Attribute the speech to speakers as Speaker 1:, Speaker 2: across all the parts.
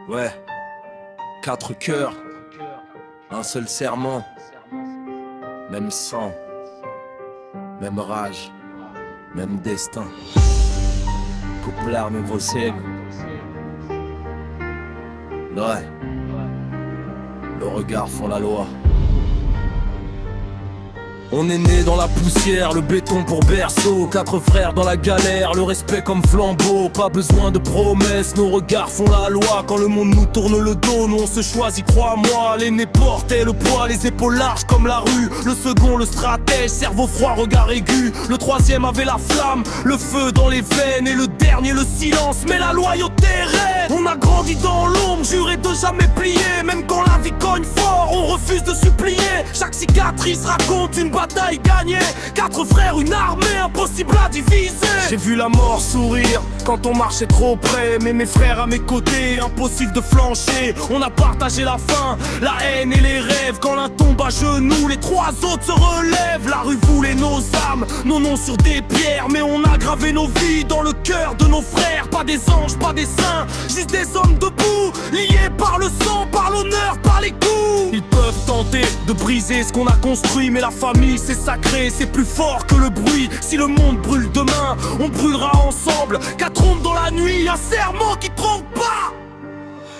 Speaker 1: Ouais, 4 cœurs, un seul serment, même sang, même rage, même destin. Coupe l'arme et vos ciels. Ouais, le regard font la loi. On est né dans la poussière, le béton pour berceau. 4 frères dans la galère, le respect comme flambeau. Pas besoin de promesses, nos regards font la loi. Quand le monde nous tourne le dos, nous on se choisit, crois-moi. L'aîné portait le poids, les épaules larges comme la rue. Le second, le stratège, cerveau froid, regard aigu. Le troisième avait la flamme, le feu dans les veines. Et le dernier, le silence, mais la loyauté reste. On a grandi dans l'ombre, juré de jamais plier. Même quand la vie cogne fort, on refuse de supplier. Chaque cicatrice raconte une bataille gagnée. 4 frères, une armée impossible à diviser. J'ai vu la mort sourire quand on marchait trop près. Mais mes frères à mes côtés, impossible de flancher. On a partagé la faim, la haine et les rêves. Quand l'un tombe à genoux, les 3 autres se relèvent. La rue voulait nos âmes, nos noms sur des pierres. Mais on a gravé nos vies dans le cœur de nos frères. Pas des anges, pas des saints, juste des hommes debout, liés par le sang, par l'honneur, par les coups. Ils peuvent tenter de briser ce qu'on a construit, mais la famille c'est sacré, c'est plus fort que le bruit. Si le monde brûle demain, on brûlera ensemble. 4 ombres dans la nuit, un serment qui trompe pas.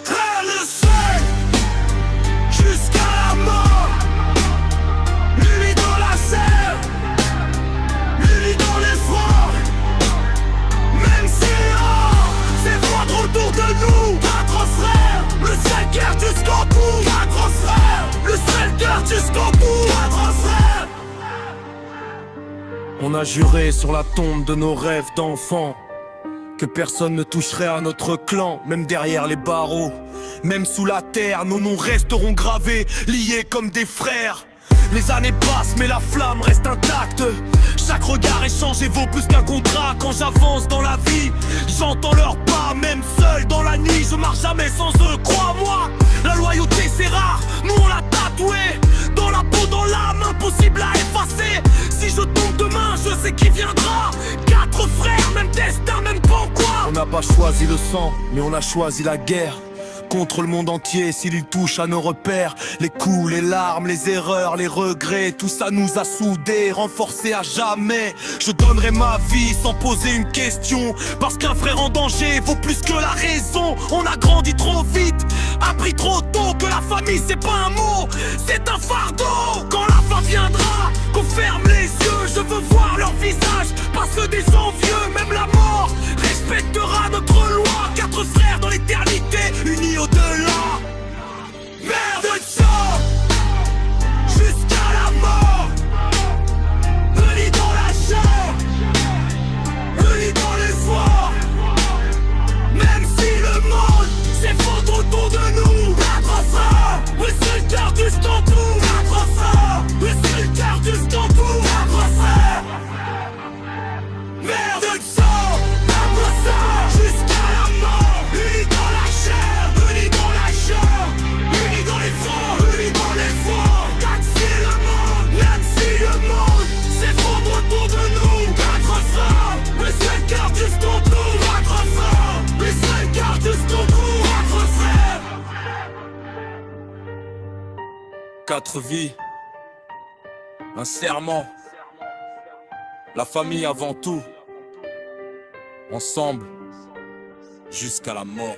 Speaker 1: Frère le seul, jusqu'à la mort. Lui dans la serre, lui dans l'effort. Même si c'est autour de nous. 4 frères, le seul cœur jusqu'au bout. 4 frères, le seul cœur jusqu'au bout. 4 frères. On a juré sur la tombe de nos rêves d'enfants que personne ne toucherait à notre clan, même derrière les barreaux. Même sous la terre, nos noms resteront gravés, liés comme des frères. Les années passent mais la flamme reste intacte. Chaque regard échangé vaut plus qu'un contrat. Quand j'avance dans la vie, j'entends leurs pas. Même seul dans la nuit, je marche jamais sans eux. Crois-moi, la loyauté c'est rare, nous on l'a tatoué. Dans la peau, dans l'âme, impossible à effacer. Si je tombe demain, je sais qui viendra. 4 frères, même destin, même pourquoi. On n'a pas choisi le sang, mais on a choisi la guerre. Contre le monde entier, s'il touche à nos repères. Les coups, les larmes, les erreurs, les regrets, tout ça nous a soudés, renforcés à jamais. Je donnerai ma vie sans poser une question, parce qu'un frère en danger vaut plus que la raison. On a grandi trop vite, appris trop tôt que la famille c'est pas un mot, c'est un fardeau. Quand la fin viendra, qu'on ferme les yeux, je veux voir leur visage, pas ceux des envieux. Même la mort respectera notre loi. 4 frères dans l'éternité, unis au-delà. Mère de sang, jusqu'à la mort. Unis dans la chair, unis dans l'effort. Même si le monde s'effondre autour de nous. 4 frères, oui c'est le cœur du Stamboul. 4 frères, oui c'est le cœur du Stamboul. 4 frères. Mère de sang, 4 frères, jusqu'à la mort. Unis dans la chair, unis dans la chair, unis dans les fronts, unis dans les forts. 4 c'est le monde, même si le monde s'effondre autour de nous. 4 frères, oui c'est le cœur du Stamboul. 4 frères, oui c'est le cœur du Stamboul. 4 frères. 4 vies, un serment, la famille avant tout, ensemble, jusqu'à la mort.